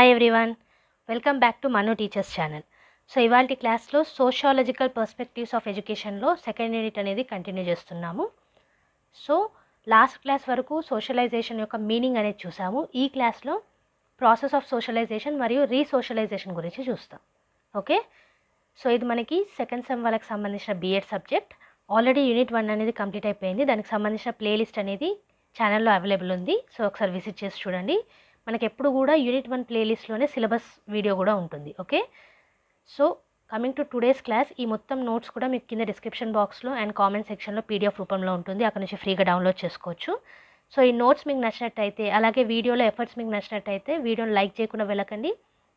Hi everyone, welcome back to Manu teachers channel. So ఇవాళ క్లాస్లో sociological perspectives of ఎడ్యుకేషన్లో second unit అనేది continue చేస్తున్నాము. సో లాస్ట్ క్లాస్ వరకు సోషలైజేషన్ యొక్క మీనింగ్ అనేది చూసాము. ఈ క్లాస్లో ప్రాసెస్ ఆఫ్ సోషలైజేషన్ మరియు రీసోషలైజేషన్ గురించి చూస్తాం. ఓకే, సో ఇది మనకి సెకండ్ సెమ్ వాళ్ళకి సంబంధించిన B.Ed సబ్జెక్ట్. ఆల్రెడీ Unit-1 అనేది కంప్లీట్ అయిపోయింది. దానికి సంబంధించిన ప్లేలిస్ట్ అనేది ఛానల్లో అవైలబుల్ ఉంది. సో ఒకసారి విజిట్ చేసి చూడండి. మనకి ఎప్పుడు కూడా Unit-1 ప్లేలిస్ట్లోనే సిలబస్ వీడియో కూడా ఉంటుంది. Okay, so coming to today's class, ఈ మొత్తం నోట్స్ కూడా మీకు కింద డిస్క్రిప్షన్ బాక్స్లో అండ్ కామెంట్ సెక్షన్లో PDF రూపంలో ఉంటుంది. అక్కడ నుంచి ఫ్రీగా డౌన్లోడ్ చేసుకోవచ్చు. సో ఈ నోట్స్ మీకు నచ్చినట్టయితే, అలాగే వీడియోలో ఎఫర్ట్స్ మీకు నచ్చినట్టయితే వీడియోని లైక్ చేయకుండా వెళ్ళకండి.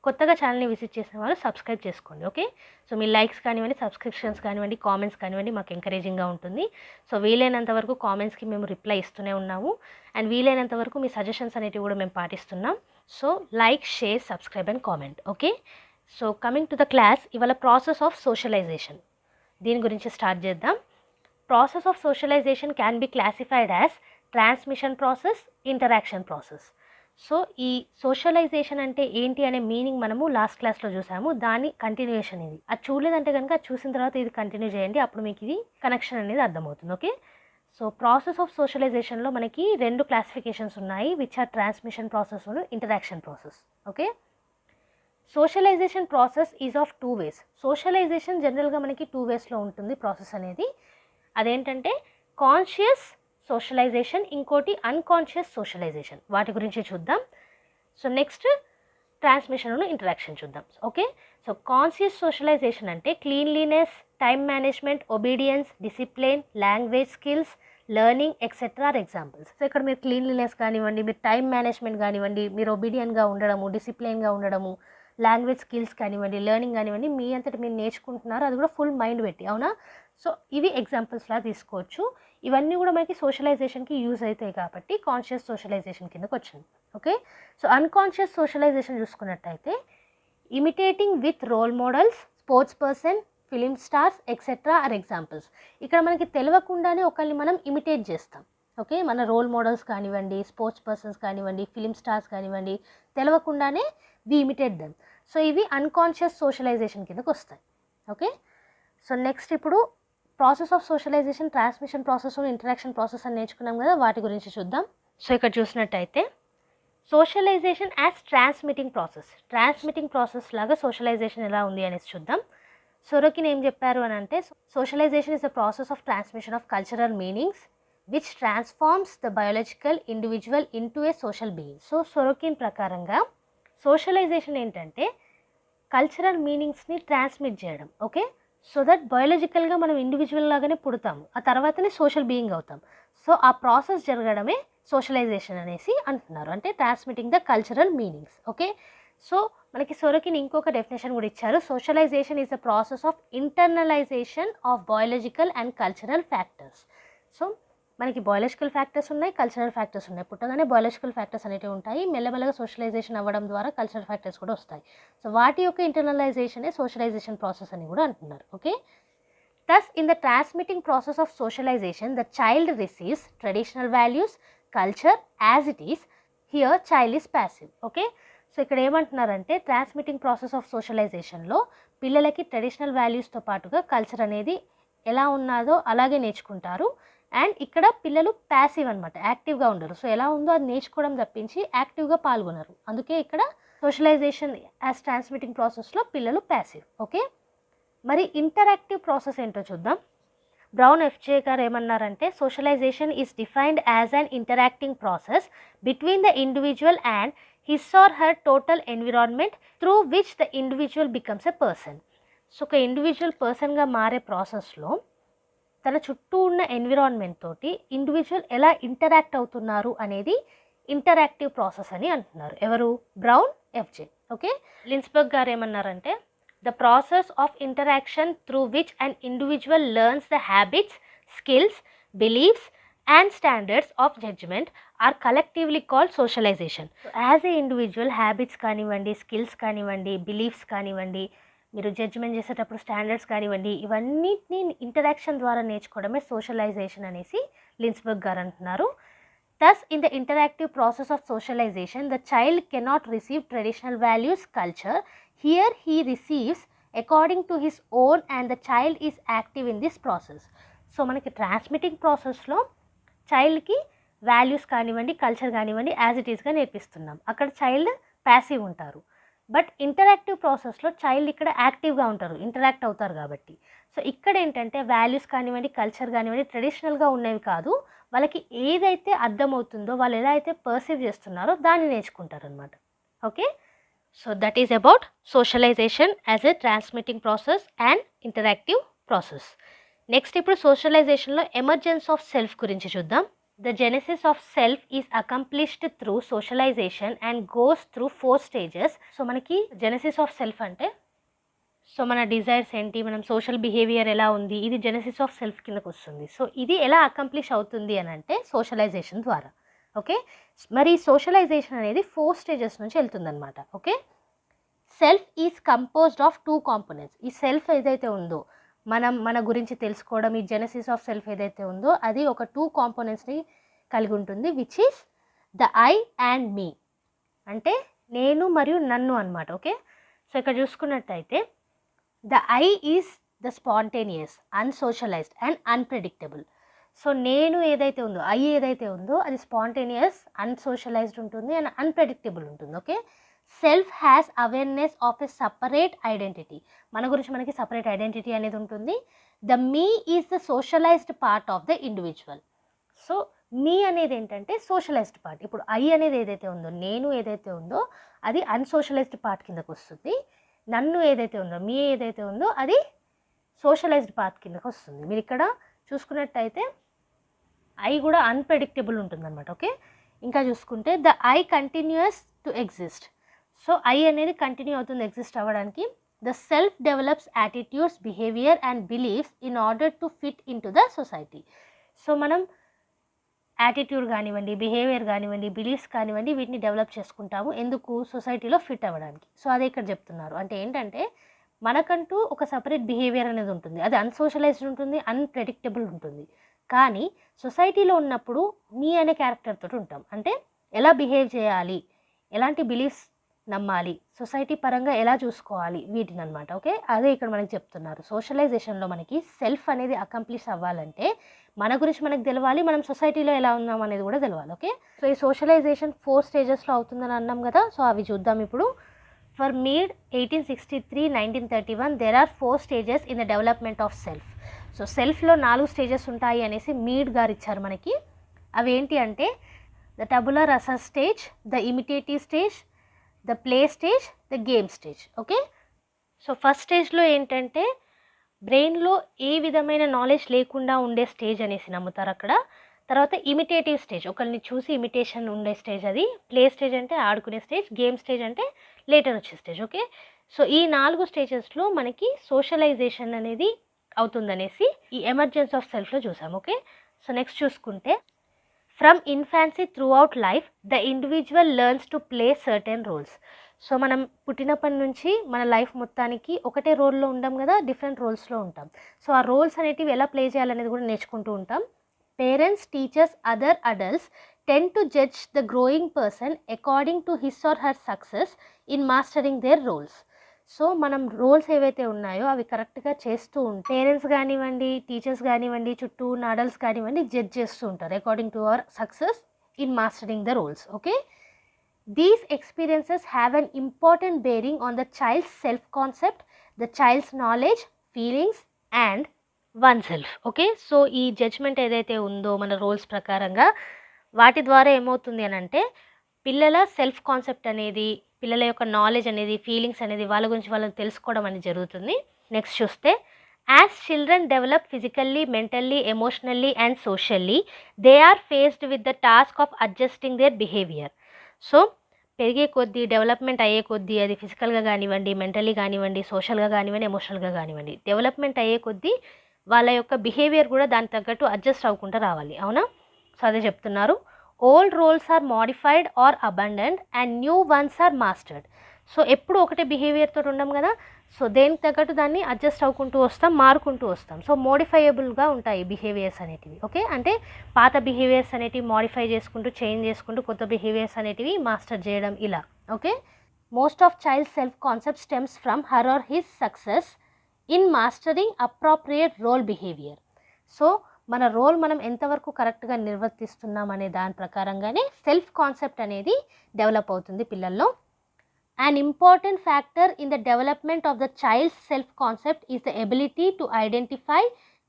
కొత్తగా ఛానల్ని విజిట్ చేసిన వాళ్ళు సబ్స్క్రైబ్ చేసుకోండి. ఓకే, సో మీ లైక్స్ కానివ్వండి, సబ్స్క్రిప్షన్స్ కానివ్వండి, కామెంట్స్ కానివ్వండి మాకు ఎంకరేజింగ్గా ఉంటుంది. సో వీలైనంత వరకు కామెంట్స్కి మేము రిప్లై ఇస్తూనే ఉన్నాము అండ్ వీలైనంత వరకు మీ సజెషన్స్ అనేటివి కూడా మేము పాటిస్తున్నాం. So like, share, subscribe and comment. Okay, so coming to the class, ఇవాళ ప్రాసెస్ ఆఫ్ సోషలైజేషన్ దీని గురించి స్టార్ట్ చేద్దాం. Process of socialisation can be classified as transmission process, interaction process. So ఈ సోషలైజేషన్ అంటే ఏంటి అనే మీనింగ్ మనము లాస్ట్ క్లాస్లో చూసాము. దాని కంటిన్యూషన్ ఇది. అది చూడలేదంటే కనుక చూసిన తర్వాత ఇది కంటిన్యూ చేయండి, అప్పుడు మీకు ఇది కనెక్షన్ అనేది అర్థమవుతుంది. ఓకే, సో ప్రాసెస్ ఆఫ్ సోషలైజేషన్లో మనకి రెండు క్లాసిఫికేషన్స్ ఉన్నాయి, which are transmission process and interaction process. Okay, socialization process is of 2 ways. Socialization జనరల్గా మనకి 2 waysలో ఉంటుంది ప్రాసెస్ అనేది. అదేంటంటే కాన్షియస్ సోషలైజేషన్, ఇంకోటి అన్కాన్షియస్ సోషలైజేషన్. వాటి గురించి చూద్దాం. సో నెక్స్ట్ ట్రాన్స్మిషన్ ఇంటరాక్షన్ చూద్దాం. ఓకే, సో కాన్షియస్ సోషలైజేషన్ అంటే cleanliness, time management, obedience, discipline, language skills, learning etcetera are examples. So ఇక్కడ మీరు క్లీన్లీనెస్ కానివ్వండి, మీరు టైం మేనేజ్మెంట్ కానివ్వండి, మీరు ఒబీడియన్గా ఉండడము, డిసిప్లిన్గా ఉండడము, లాంగ్వేజ్ స్కిల్స్ కానివ్వండి, లెర్నింగ్ కానివ్వండి, మీ అంతటి మీరు నేర్చుకుంటున్నారు, అది కూడా ఫుల్ మైండ్ పెట్టి. అవునా? సో ఇవి ఎగ్జాంపుల్స్లా తీసుకోవచ్చు. ఇవన్నీ కూడా మనకి సోషలైజేషన్కి యూజ్ అవుతాయి కాబట్టి కాన్షియస్ సోషలైజేషన్ కిందకి వచ్చింది. ఓకే, సో అన్కాన్షియస్ సోషలైజేషన్ చూసుకున్నట్టయితే imitating with role models, sports person, film stars etcetera are examples. ఇక్కడ మనకి తెలియకుండానే ఒకరిని మనం ఇమిటేట్ చేస్తాం. ఓకే, మన రోల్ మోడల్స్ కానివ్వండి, స్పోర్ట్స్ పర్సన్స్ కానివ్వండి, ఫిలిం స్టార్స్ కానివ్వండి, తెలియకుండానే వి ఇమిటేట్ దెమ్. సో ఇవి అన్కాన్షియస్ సోషలైజేషన్ కిందకి వస్తాయి. ఓకే, సో నెక్స్ట్ ఇప్పుడు process of socialization, transmission process, interaction process అని నేర్చుకున్నాం కదా, వాటి గురించి చూద్దాం. సో ఇక్కడ చూసినట్టయితే socialization as transmitting process. Transmitting process లాగా సోషలైజేషన్ ఎలా ఉంది అనేసి చూద్దాం. సొరకిన్ ఏం చెప్పారు అని అంటే, socialization is the process of transmission of cultural meanings which transforms the biological individual into a social being. So Sorokin ప్రకారంగా సోషలైజేషన్ ఏంటంటే కల్చరల్ మీనింగ్స్ని ట్రాన్స్మిట్ చేయడం. ఓకే, సో దట్ బయాలజికల్గా మనం ఇండివిజువల్ లాగానే పుడతాము, ఆ తర్వాతనే సోషల్ బీయింగ్ అవుతాం. సో ఆ ప్రాసెస్ జరగడమే సోషలైజేషన్ అనేసి అంటున్నారు, అంటే transmitting the cultural meanings. Okay, so మనకి సొరకిన్ ఇంకొక డెఫినేషన్ కూడా ఇచ్చారు. Socialisation is the process of internalisation of biological and cultural factors. So మనకి బయాలజికల్ ఫ్యాక్టర్స్ ఉన్నాయి, కల్చరల్ ఫ్యాక్టర్స్ ఉన్నాయి. పుట్టగానే బయాలజికల్ ఫ్యాక్టర్స్ అనేవి ఉంటాయి, మెల్లమెల్లగా సోషలైజేషన్ అవ్వడం ద్వారా కల్చరల్ ఫ్యాక్టర్స్ కూడా వస్తాయి. సో వాటి యొక్క ఇంటర్నలైజేషనే సోషలైజేషన్ ప్రాసెస్ అని కూడా అంటున్నారు. Okay, thus in the transmitting process of socialization the child receives traditional values, culture as it is. Here child is passive. Okay, so ఇక్కడ ఏమంటున్నారంటే ట్రాన్స్మిటింగ్ ప్రాసెస్ ఆఫ్ సోషలైజేషన్లో పిల్లలకి ట్రెడిషనల్ వాల్యూస్తో పాటుగా కల్చర్ అనేది ఎలా ఉన్నదో అలాగే నేర్చుకుంటారు. అండ్ ఇక్కడ పిల్లలు ప్యాసివ్ అనమాట, యాక్టివ్గా ఉండరు. సో ఎలా ఉందో అది నేర్చుకోవడం తప్పించి యాక్టివ్గా పాల్గొనరు. అందుకే ఇక్కడ సోషలైజేషన్ యాజ్ ట్రాన్స్మిటింగ్ ప్రాసెస్లో పిల్లలు ప్యాసివ్. ఓకే, మరి ఇంటరాక్టివ్ ప్రాసెస్ ఏంటో చూద్దాం. బ్రౌన్ FJ గారు ఏమన్నారంటే, socialisation is defined as an interacting process between the individual and his or her total environment through which the individual becomes a person. So ఒక individual పర్సన్గా మారే ప్రాసెస్లో తన చుట్టూ ఉన్న ఎన్విరాన్మెంట్ తోటి ఇండివిజువల్ ఎలా ఇంటరాక్ట్ అవుతున్నారు అనేది ఇంటరాక్టివ్ ప్రాసెస్ అని అంటున్నారు. ఎవరు? Brown FJ. ఓకే, లిన్స్బర్గ్ గారు ఏమన్నారంటే, the process of interaction through which an individual learns the habits, skills, beliefs and standards of judgment are collectively called socialization. So, as a individual habits కానివ్వండి, skills కానివ్వండి, beliefs కానివ్వండి, మీరు judgement చేసేటప్పుడు standards కానివ్వండి, ఇవన్నిటిని interaction ద్వారా నేర్చుకోవడమే socialisation అనేసి లిన్స్బర్గ్ గారు అంటున్నారు. Thus, in the interactive process of socialization, the child cannot receive traditional values, culture. Here he receives according to his own and the child is active in this process. So మనకి transmitting ప్రాసెస్లో చైల్డ్కి values కానివ్వండి, culture కానివ్వండి as it ఈస్గా నేర్పిస్తున్నాం. అక్కడ child passive ఉంటారు. But interactive ప్రాసెస్లో child ఇక్కడ యాక్టివ్గా ఉంటారు, ఇంటరాక్ట్ అవుతారు కాబట్టి. సో ఇక్కడ ఏంటంటే వాల్యూస్ కానివ్వండి, కల్చర్ కానివ్వండి ట్రెడిషనల్గా ఉన్నవి కాదు, వాళ్ళకి ఏదైతే అర్థమవుతుందో, వాళ్ళు ఎలా అయితే పర్సీవ్ చేస్తున్నారో దాన్ని నేర్చుకుంటారు అనమాట. Okay, so that is about socialisation as a transmitting process and interactive process. Next ఇప్పుడు సోషలైజేషన్లో ఎమర్జెన్స్ ఆఫ్ సెల్ఫ్ గురించి చూద్దాం. The genesis of self is accomplished through socialization and goes through 4 stages. So మనకి Genesis of self అంటే so మన desires ఏంటి, మనం social behaviour ఎలా ఉంది, ఇది జెనసిస్ ఆఫ్ సెల్ఫ్ కిందకు వస్తుంది. సో ఇది ఎలా అకంప్లిష్ అవుతుంది అని అంటే సోషలైజేషన్ ద్వారా. ఓకే, మరి సోషలైజేషన్ అనేది 4 స్టేజెస్ నుంచి వెళ్తుందన్నమాట. Okay, self is composed of 2 components. ఈ సెల్ఫ్ ఏదైతే ఉందో, మన గురించి తెలుసుకోవడం, ఈ జెనసిస్ ఆఫ్ సెల్ఫ్ ఏదైతే ఉందో అది ఒక 2 కాంపోనెంట్స్ని కలిగి ఉంటుంది, which is the I and me, అంటే నేను మరియు నన్ను అనమాట. ఓకే, సో ఇక్కడ చూసుకున్నట్టయితే the I is the spontaneous, unsocialized and unpredictable. So నేను ఏదైతే ఉందో, ఐ ఏదైతే ఉందో అది స్పాంటేనియస్, అన్సోషలైజ్డ్ ఉంటుంది అండ్ అన్ప్రెడిక్టబుల్ ఉంటుంది. Okay, self has awareness of a separate identity, మన గురించి మనకి సపరేట్ ఐడెంటిటీ అనేది ఉంటుంది. The me is the socialized part of the individual. So me అనేది ఏంటంటే సోషలైజ్డ్ పార్ట్. ఇప్పుడు ఐ అనేది ఏదైతే ఉందో, నేను ఏదైతే ఉందో అది అన్సోషలైజ్డ్ పార్ట్ కిందకు వస్తుంది. నన్ను ఏదైతే ఉందో, మీ ఏదైతే ఉందో అది సోషలైజ్డ్ పార్ట్ కిందకు వస్తుంది. మీరు ఇక్కడ చూసుకున్నట్టయితే ఐ కూడా అన్ప్రెడిక్టబుల్ ఉంటుందన్నమాట. ఓకే, ఇంకా చూసుకుంటే the I continues to exist. So I అనేది కంటిన్యూ అవుతుంది ఎగ్జిస్ట్ అవ్వడానికి. The self develops attitudes, behaviour and beliefs in order to fit in to the society. So మనం యాటిట్యూడ్ కానివ్వండి, బిహేవియర్ కానివ్వండి, బిలీఫ్స్ కానివ్వండి వీటిని డెవలప్ చేసుకుంటాము, ఎందుకు, సొసైటీలో ఫిట్ అవ్వడానికి. సో అదే ఇక్కడ చెప్తున్నారు. అంటే ఏంటంటే మనకంటూ ఒక సపరేట్ బిహేవియర్ అనేది ఉంటుంది, అది అన్సోషలైజ్డ్ ఉంటుంది, అన్ప్రెడిక్టబుల్ ఉంటుంది. కానీ సొసైటీలో ఉన్నప్పుడు మీ అనే క్యారెక్టర్ తోటి ఉంటాం, అంటే ఎలా బిహేవ్ చేయాలి, ఎలాంటి బిలీఫ్స్ నమ్మాలి, సొసైటీ పరంగా ఎలా చూసుకోవాలి, వీటిని అనమాట. ఓకే, అదే ఇక్కడ మనకి చెప్తున్నారు. సోషలైజేషన్లో మనకి సెల్ఫ్ అనేది అకంప్లిష్ అవ్వాలంటే మన గురించి మనకు తెలవాలి, మనం సొసైటీలో ఎలా ఉన్నాం అనేది కూడా తెలవాలి. ఓకే, సో ఈ సోషలైజేషన్ 4 స్టేజెస్లో అవుతుందని అన్నాం కదా. సో అవి చూద్దాం ఇప్పుడు. For Mead 1863-1931 there are 4 stages in the development of self. So సెల్ఫ్లో 4 స్టేజెస్ ఉంటాయి అనేసి మీడ్ గారు ఇచ్చారు మనకి. అవి ఏంటి అంటే the tabula rasa stage, the imitative stage, the play stage, the game stage. Okay, so first స్టేజ్లో ఏంటంటే బ్రెయిన్లో ఏ విధమైన నాలెడ్జ్ లేకుండా ఉండే స్టేజ్ అనేసి నమ్ముతారు అక్కడ. తర్వాత ఇమిటేటివ్ స్టేజ్, ఒకరిని చూసి ఇమిటేషన్ ఉండే స్టేజ్ అది. ప్లే స్టేజ్ అంటే ఆడుకునే స్టేజ్, గేమ్ స్టేజ్ అంటే లేటర్ వచ్చే స్టేజ్. ఓకే, సో ఈ 4 స్టేజెస్లో మనకి సోషలైజేషన్ అనేది అవుతుందనేసి ఈ ఎమర్జెన్స్ ఆఫ్ సెల్ఫ్లో చూసాం. ఓకే, సో నెక్స్ట్ చూసుకుంటే from infancy throughout life the individual learns to play certain roles. So మనం పుట్టినప్పటి నుంచి మన లైఫ్ మొత్తానికి ఒకటే రోల్లో ఉండం కదా, డిఫరెంట్ రోల్స్లో ఉంటాం. సో ఆ రోల్స్ అనేటివి ఎలా ప్లే చేయాలనేది కూడా నేర్చుకుంటూ ఉంటాం. Parents, teachers, other adults tend to judge the growing person according to his or her success in mastering their roles. So మనం రోల్స్ ఏవైతే ఉన్నాయో అవి కరెక్ట్గా చేస్తూ ఉంటే పేరెంట్స్ కానివ్వండి, టీచర్స్ కానివ్వండి, చుట్టూ ఉన్న అడల్ట్స్ కానివ్వండి జడ్జ్ చేస్తూ ఉంటారు according to our success in mastering the roles. Okay, these experiences have an important bearing on the child's self-concept, the child's knowledge, feelings and oneself. Okay, so ఈ judgement ఏదైతే ఉందో మన రోల్స్ ప్రకారంగా వాటి ద్వారా ఏమవుతుంది అని అంటే పిల్లల సెల్ఫ్ కాన్సెప్ట్ అనేది, పిల్లల యొక్క నాలెడ్జ్ అనేది, ఫీలింగ్స్ అనేది, వాళ్ళ గురించి వాళ్ళని తెలుసుకోవడం అనేది జరుగుతుంది. నెక్స్ట్ చూస్తే as children develop physically, mentally, emotionally and socially they are faced with the task of adjusting their behaviour. So పెరిగే కొద్దీ, డెవలప్మెంట్ అయ్యే కొద్దీ, అది ఫిజికల్గా కానివ్వండి, మెంటలీ కానివ్వండి, సోషల్గా కానివ్వండి, ఎమోషనల్గా కానివ్వండి, డెవలప్మెంట్ అయ్యే కొద్దీ వాళ్ళ యొక్క బిహేవియర్ కూడా దానికి తగ్గట్టు అడ్జస్ట్ అవ్వకుండా రావాలి. అవునా, సో అదే చెప్తున్నారు. Old roles are modified or abandoned and new ones are mastered. So ఎప్పుడు ఒకటే బిహేవియర్ తోటి ఉండం కదా, సో దేనికి తగ్గట్టు దాన్ని అడ్జస్ట్ అవ్వుకుంటూ వస్తాం, మారుకుంటూ వస్తాం. సో మోడిఫైయబుల్గా ఉంటాయి బిహేవియర్స్ అనేటివి. ఓకే, అంటే పాత బిహేవియర్స్ అనేటివి మోడిఫై చేసుకుంటూ చేంజ్ చేసుకుంటూ కొత్త బిహేవియర్స్ అనేటివి మాస్టర్ చేయడం ఇలా. Okay, most of child self concept stems from her or his success in mastering appropriate role behaviour. So మన రోల్ మనం ఎంతవరకు కరెక్ట్గా నిర్వర్తిస్తున్నాం అనే దాని ప్రకారంగానే సెల్ఫ్ కాన్సెప్ట్ అనేది డెవలప్ అవుతుంది పిల్లల్లో. An important factor in the development of the child's self-concept is the ability to identify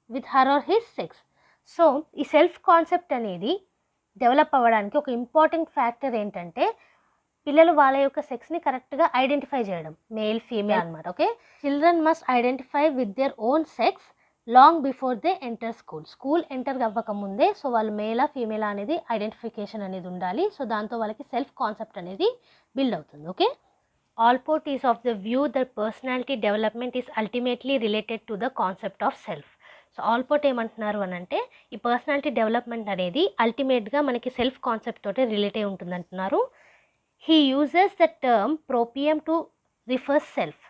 with her or his sex. So ఈ సెల్ఫ్ కాన్సెప్ట్ అనేది డెవలప్ అవ్వడానికి ఒక ఇంపార్టెంట్ ఫ్యాక్టర్ ఏంటంటే పిల్లలు వాళ్ళ యొక్క సెక్స్ని కరెక్ట్గా ఐడెంటిఫై చేయడం, మేల్ ఫీమేల్ అనమాట. Okay, children must identify with their own sex long before they enter school enter అవ్వకముందే సో వాళ్ళు మేలా ఫీమేలా అనేది ఐడెంటిఫికేషన్ అనేది ఉండాలి. సో దాంతో వాళ్ళకి సెల్ఫ్ కాన్సెప్ట్ అనేది బిల్డ్ అవుతుంది. Okay, Allport is of the view that personality development is ultimately related to the concept of self. So Alport ఏమంటున్నారు అని అంటే ఈ పర్సనాలిటీ డెవలప్మెంట్ అనేది అల్టిమేట్గా మనకి సెల్ఫ్ కాన్సెప్ట్ తోటే రిలేట్ అయి ఉంటుంది అంటున్నారు. He uses the term proprium to refer self.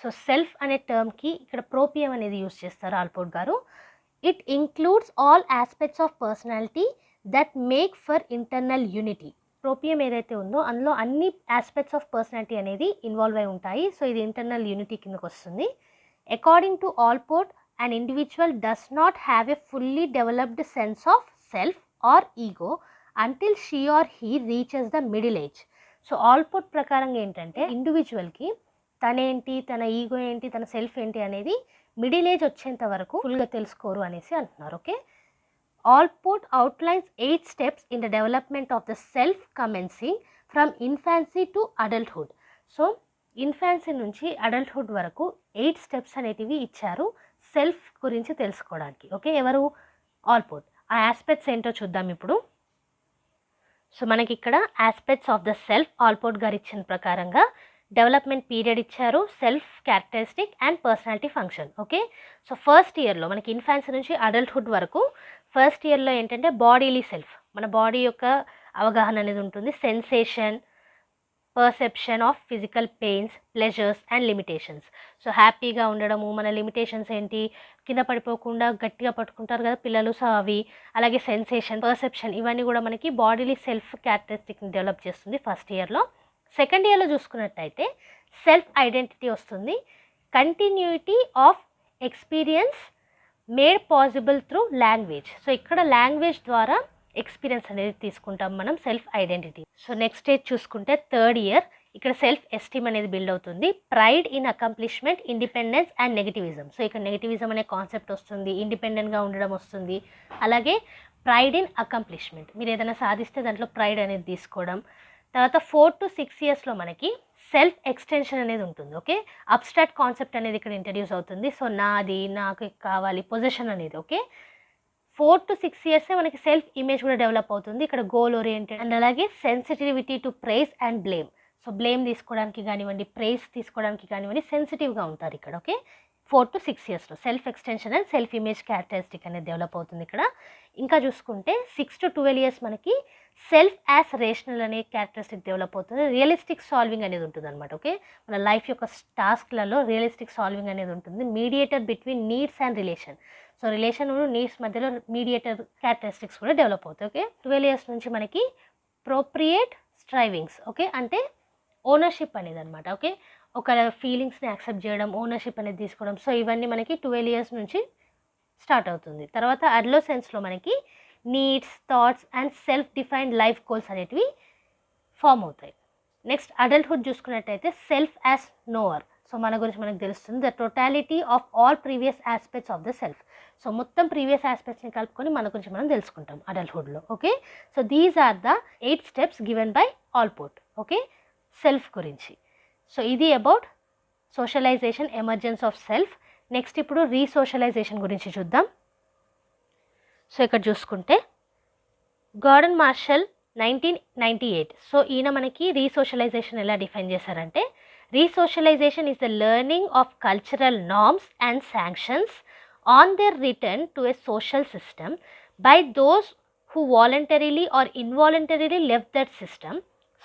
So self అనే టర్మ్కి ఇక్కడ ప్రోపియం అనేది యూజ్ చేస్తారు ఆల్పోర్ట్ గారు. It includes all aspects of personality that make for internal unity. Proprium ఏదైతే ఉందో అందులో అన్ని ఆస్పెక్ట్స్ ఆఫ్ పర్సనాలిటీ అనేది ఇన్వాల్వ్ అయి ఉంటాయి. సో ఇది ఇంటర్నల్ యూనిటీ కిందకు వస్తుంది. According to Allport, an individual does not have a fully developed sense of self or ego until she or he reaches the middle age. So Alport ప్రకారం ఏంటంటే ఇండివిజువల్కి తనేంటి, తన ego ఏంటి, తన సెల్ఫ్ ఏంటి అనేది మిడిల్ ఏజ్ వచ్చేంత వరకు ఫుల్గా తెలుసుకోరు అనేసి అంటున్నారు. Okay, Allport outlines 8 steps in the development of the self commencing from infancy to adulthood. So infancy నుంచి అడల్ట్హుడ్ వరకు 8 స్టెప్స్ అనేటివి ఇచ్చారు సెల్ఫ్ గురించి తెలుసుకోవడానికి. ఓకే, ఎవరు? ఆల్పోర్ట్. ఆ ఆస్పెక్ట్స్ ఏంటో చూద్దాం ఇప్పుడు. సో మనకి ఇక్కడ aspects of the self Alport గారు ఇచ్చిన ప్రకారంగా డెవలప్మెంట్ పీరియడ్ ఇచ్చారు, self characteristic and personality function. Okay, so first ఇయర్లో మనకి ఇన్ఫాన్సీ నుంచి అడల్ట్హుడ్ వరకు ఫస్ట్ ఇయర్లో ఏంటంటే బాడీలీ సెల్ఫ్, మన బాడీ యొక్క అవగాహన అనేది ఉంటుంది. Sensation, perception of physical pains, pleasures and limitations. So హ్యాపీగా ఉండడము, మన లిమిటేషన్స్ ఏంటి, కింద పడిపోకుండా గట్టిగా పట్టుకుంటారు కదా పిల్లలు, సో అవి, అలాగే సెన్సేషన్, పర్సెప్షన్, ఇవన్నీ కూడా మనకి బాడీలీ సెల్ఫ్ క్యారెక్టరిస్టిక్ని డెవలప్ చేస్తుంది ఫస్ట్ ఇయర్లో. సెకండ్ ఇయర్లో చూసుకున్నట్టయితే సెల్ఫ్ ఐడెంటిటీ వస్తుంది. Continuity of experience made possible through language. So ఇక్కడ లాంగ్వేజ్ ద్వారా ఎక్స్పీరియన్స్ అనేది తీసుకుంటాం మనం self identity. So next stage చూసుకుంటే థర్డ్ ఇయర్, ఇక్కడ సెల్ఫ్ ఎస్టీమ్ అనేది బిల్డ్ అవుతుంది. Pride in accomplishment, independence and negativism. So ఇక్కడ నెగటివిజం అనే కాన్సెప్ట్ వస్తుంది, ఇండిపెండెంట్గా ఉండడం వస్తుంది. అలాగే ప్రైడ్ ఇన్ అకంప్లిష్మెంట్, మీరు ఏదైనా సాధిస్తే దాంట్లో ప్రైడ్ అనేది తీసుకోవడం. తర్వాత 4 to 6 ఇయర్స్లో మనకి సెల్ఫ్ ఎక్స్టెన్షన్ అనేది ఉంటుంది. ఓకే, అబ్స్ట్రాక్ట్ కాన్సెప్ట్ అనేది ఇక్కడ ఇంట్రడ్యూస్ అవుతుంది. సో నాది, నాకు కావాలి, పొజిషన్ అనేది. ఓకే, 4 to 6 ఇయర్సే మనకి సెల్ఫ్ ఇమేజ్ కూడా డెవలప్ అవుతుంది. ఇక్కడ గోల్ ఓరియంటెడ్ అండ్ అలాగే sensitivity to praise and blame. So blame తీసుకోవడానికి కానివ్వండి, ప్రైజ్ తీసుకోవడానికి కానివ్వండి సెన్సిటివ్గా ఉంటారు ఇక్కడ. ఓకే, 4 to 6 ఇయర్స్లో self extension and self image characteristic అనేది డెవలప్ అవుతుంది ఇక్కడ. ఇంకా చూసుకుంటే 6 to 12 ఇయర్స్ మనకి సెల్ఫ్ యాజ్ రేషనల్ అనే క్యారెక్టరిస్టిక్ డెవలప్ అవుతుంది. రియలిస్టిక్ సాల్వింగ్ అనేది ఉంటుంది అనమాట. ఓకే, మన లైఫ్ యొక్క టాస్క్లలో రియలిస్టిక్ సాల్వింగ్ అనేది ఉంటుంది. Mediator between needs and relation. So relation needs మధ్యలో మీడియేటర్ క్యారెక్టరిస్టిక్స్ కూడా డెవలప్ అవుతాయి. ఓకే, 12 ఇయర్స్ నుంచి మనకి ప్రోప్రియేట్ స్ట్రైవింగ్స్. ఓకే, అంటే ఓనర్షిప్ అనేది అనమాట. ఓకే, ఒక ఫీలింగ్స్ని యాక్సెప్ట్ చేయడం, ఓనర్షిప్ అనేది తీసుకోవడం. సో ఇవన్నీ మనకి 12 ఇయర్స్ నుంచి స్టార్ట్ అవుతుంది. తర్వాత అడ్లోసెన్స్లో మనకి needs, thoughts and self defined life goals అనేటివి ఫామ్ అవుతాయి. నెక్స్ట్ అడల్ట్హుడ్ చూసుకున్నట్టయితే సెల్ఫ్ యాజ్ నోవర్. సో మన గురించి మనకు తెలుస్తుంది. The totality of all previous aspects of the self. So మొత్తం ప్రీవియస్ ఆస్పెక్ట్స్ని కలుపుకొని మన గురించి మనం తెలుసుకుంటాం అడల్ట్హుడ్లో. Okay, so these are the 8 steps given by Allport. Okay, self గురించి. సో ఇది about socialization, emergence of self. Next ఇప్పుడు రీసోషలైజేషన్ గురించి చూద్దాం. సో ఇక్కడ చూసుకుంటే గార్డన్ మార్షల్ 1998. సో ఈయన మనకి రీసోషలైజేషన్ ఎలా డిఫైన్ చేశారంటే, resocialization is the learning of cultural norms and sanctions on their return to a social system by those who voluntarily or involuntarily left that system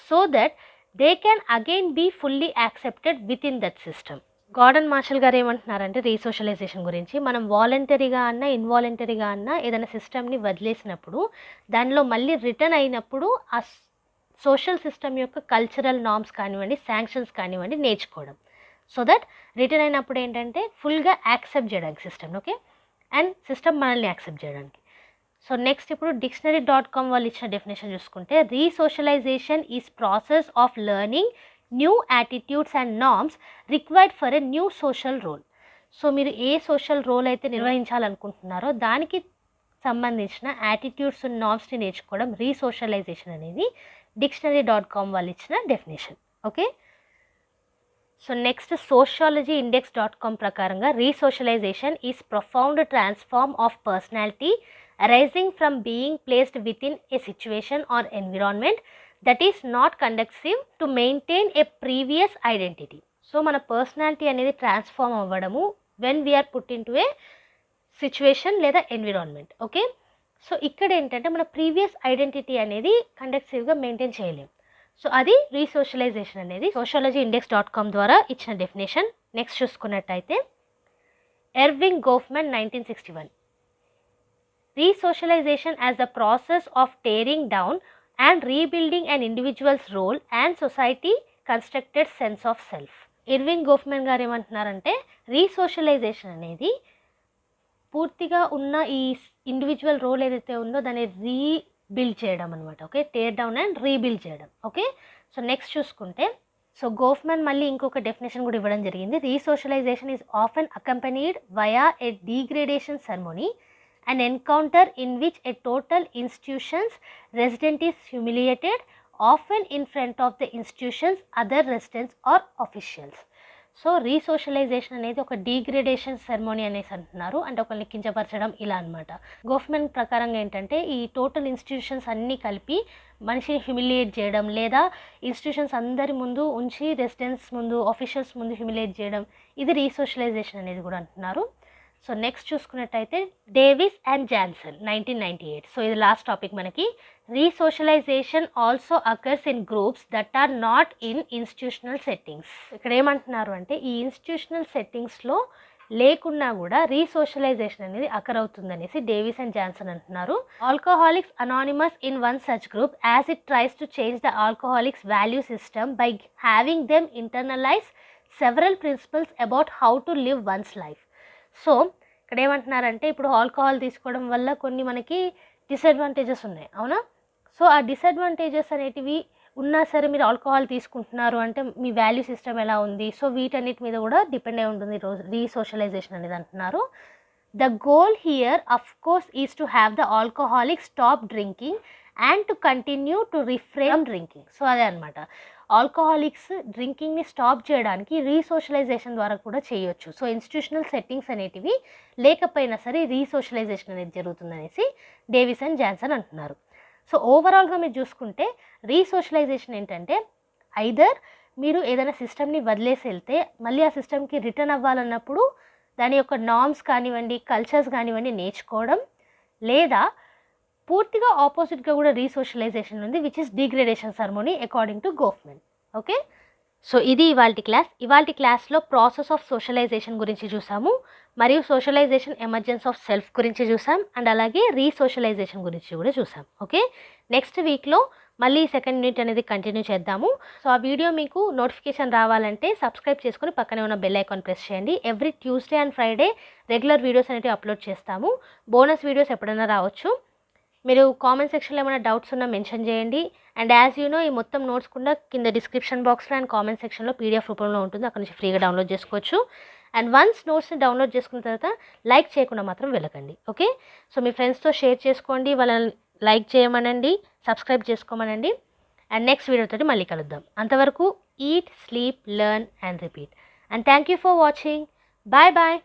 so that they can again be fully accepted within that system. Gordon Marshall గారు ఏమంటున్నారంటే రీసోషలైజేషన్ గురించి, మనం వాలంటరీగా అన్నా ఇన్వాలంటరీగా అన్నా ఏదైనా సిస్టమ్ని వదిలేసినప్పుడు దానిలో మళ్ళీ రిటర్న్ అయినప్పుడు ఆ సోషల్ సిస్టమ్ యొక్క కల్చరల్ నార్మ్స్ కానివ్వండి, శాంక్షన్స్ కానివ్వండి నేర్చుకోవడం. సో దట్ రిటర్న్ అయినప్పుడు ఏంటంటే ఫుల్గా యాక్సెప్ట్ చేయడానికి సిస్టమ్, ఓకే, అండ్ సిస్టమ్ మనల్ని యాక్సెప్ట్ చేయడానికి. సో నెక్స్ట్ ఇప్పుడు dictionary.com వాళ్ళు ఇచ్చిన డెఫినేషన్ చూసుకుంటే, resocialization is process of learning new attitudes and norms required for a new social role. So మీరు ఏ సోషల్ రోల్ అయితే నిర్వహించాలనుకుంటున్నారో దానికి సంబంధించిన యాటిట్యూడ్స్ అండ్ నార్మ్స్ని నేర్చుకోవడం రీసోషలైజేషన్ అనేది dictionary.com వాళ్ళు ఇచ్చిన definition, okay. So next sociologyindex.com ప్రకారంగా resocialization is profound transform of personality arising from being placed within a situation or environment that is not conducive to maintain a previous identity. So మన personality అనేది transform అవ్వడము when we are put into a situation లేదా environment, okay. So ఇక్కడ ఏంటంటే మన previous identity అనేది కండక్సివ్గా maintain చేయలేం. So అది రీసోషలైజేషన్ అనేది sociologyindex.com ద్వారా ఇచ్చిన డెఫినేషన్. నెక్స్ట్ చూసుకున్నట్టయితే Irving Goffman 1961, Re-socialization as the process of tearing down and rebuilding an individual's role and society constructed sense of self. Erving Goffman గారు ఏమంటున్నారంటే రీసోషలైజేషన్ అనేది పూర్తిగా ఉన్న ఈ ఇండివిజువల్ రోల్ ఏదైతే ఉందో దాన్ని రీబిల్డ్ చేయడం అనమాట, okay, tear down and rebuild చేయడం, ఓకే. సో నెక్స్ట్ చూసుకుంటే, సో గోఫ్మన్ మళ్ళీ ఇంకొక డెఫినేషన్ కూడా ఇవ్వడం జరిగింది. Resocialization is often accompanied via a degradation ceremony, an encounter in which a total institution's resident is humiliated, often in front of the institution's other residents or officials. So resocialization అనేది ఒక degradation ceremony అనేసి అంటున్నారు, అంటే ఒకరిని కించపరచడం ఇలా అనమాట. Goffman ప్రకారంగా ఏంటంటే ఈ టోటల్ ఇన్స్టిట్యూషన్స్ అన్నీ కలిపి మనిషిని హ్యూమిలియేట్ చేయడం, లేదా ఇన్స్టిట్యూషన్స్ అందరి ముందు ఉంచి రెసిడెంట్స్ ముందు, ఆఫీషియల్స్ ముందు హ్యూమిలియేట్ చేయడం, ఇది రీసోషలైజేషన్ అనేది కూడా అంటున్నారు. సో నెక్స్ట్ చూసుకున్నట్టయితే డేవిస్ అండ్ జాన్సన్ 1998. సో ఇది లాస్ట్ టాపిక్ మనకి. Resocialization also occurs in groups that are not in institutional settings. ఇక్కడ ఏమంటున్నారు అంటే ఈ ఇన్స్టిట్యూషనల్ సెట్టింగ్స్లో లేకున్నా కూడా రీసోషలైజేషన్ అనేది అకర్ అవుతుందనేసి డేవిస్ అండ్ జాన్సన్ అంటున్నారు. Alcoholics anonymous in one such group as it tries to change the alcoholics value system by having them internalize several principles about how to live one's life. So ఇక్కడ ఏమంటున్నారంటే ఇప్పుడు alcohol తీసుకోవడం వల్ల కొన్ని మనకి disadvantages ఉన్నాయి, అవునా. సో ఆ డిసడ్వాంటేజెస్ అనేటివి ఉన్నా సరే మీరు ఆల్కహాల్ తీసుకుంటున్నారు అంటే మీ వాల్యూ సిస్టమ్ ఎలా ఉంది, సో వీటన్నిటి మీద కూడా డిపెండ్ అయి ఉంటుంది రీసోషలైజేషన్ అనేది అంటున్నారు. The goal here of course is to have the alcoholic stop drinking and to continue to refrain drinking. So అదే అనమాట, ఆల్కహాలిక్స్ డ్రింకింగ్ని స్టాప్ చేయడానికి రీసోషలైజేషన్ ద్వారా కూడా చేయొచ్చు. సో ఇన్స్టిట్యూషనల్ సెట్టింగ్స్ అనేటివి లేకపోయినా సరే రీసోషలైజేషన్ అనేది జరుగుతుందనేసి డేవిస్ అండ్ జాన్సన్ అంటున్నారు. సో ఓవరాల్గా మీరు చూసుకుంటే రీసోషలైజేషన్ ఏంటంటే ఐదర్ మీరు ఏదైనా సిస్టమ్ని వదిలేసి వెళ్తే మళ్ళీ ఆ సిస్టమ్కి రిటర్న్ అవ్వాలన్నప్పుడు దాని యొక్క నార్మ్స్ కానివ్వండి, కల్చర్స్ కానివ్వండి నేర్చుకోవడం, లేదా పూర్తిగా ఆపోజిట్గా కూడా రీసోషలైజేషన్ ఉంది which is degradation ceremony according to Goffman, okay. So ఇది ఇవాల్టి క్లాస్లో ప్రాసెస్ ఆఫ్ సోషలైజేషన్ గురించి చూసాము, మరియు సోషలైజేషన్ ఎమర్జెన్స్ ఆఫ్ సెల్ఫ్ గురించి చూసాం, అండ్ అలాగే రీసోషలైజేషన్ గురించి కూడా చూసాం, ఓకే. నెక్స్ట్ వీక్లో మళ్ళీ సెకండ్ యూనిట్ అనేది కంటిన్యూ చేద్దాము. సో ఆ వీడియో మీకు నోటిఫికేషన్ రావాలంటే సబ్స్క్రైబ్ చేసుకొని పక్కనే ఉన్న బెల్ ఐకాన్ ప్రెస్ చేయండి. Every Tuesday and Friday regular videos అనేవి అప్లోడ్ చేస్తాము. బోనస్ వీడియోస్ ఎప్పుడైనా రావచ్చు. మీరు కామెంట్ సెక్షన్లో ఏమైనా డౌట్స్ ఉన్నా మెన్షన్ చేయండి. అండ్ యాజ్ యూ నో ఈ మొత్తం నోట్స్ కూడా కింద డిస్క్రిప్షన్ బాక్స్లో అండ్ కామెంట్ సెక్షన్లో పీడిఎఫ్ రూపంలో ఉంటుంది, అక్కడ నుంచి ఫ్రీగా డౌన్లోడ్ చేసుకోవచ్చు. అండ్ వన్స్ నోట్స్ని డౌన్లోడ్ చేసుకున్న తర్వాత లైక్ చేయకుండా మాత్రం వెళ్ళకండి, ఓకే. సో మీ ఫ్రెండ్స్తో షేర్ చేసుకోండి, వాళ్ళని లైక్ చేయమనండి, సబ్స్క్రైబ్ చేసుకోమనండి. అండ్ నెక్స్ట్ వీడియోతో మళ్ళీ కలుద్దాం. అంతవరకు eat, sleep, learn and repeat. And thank you for watching. Bye bye.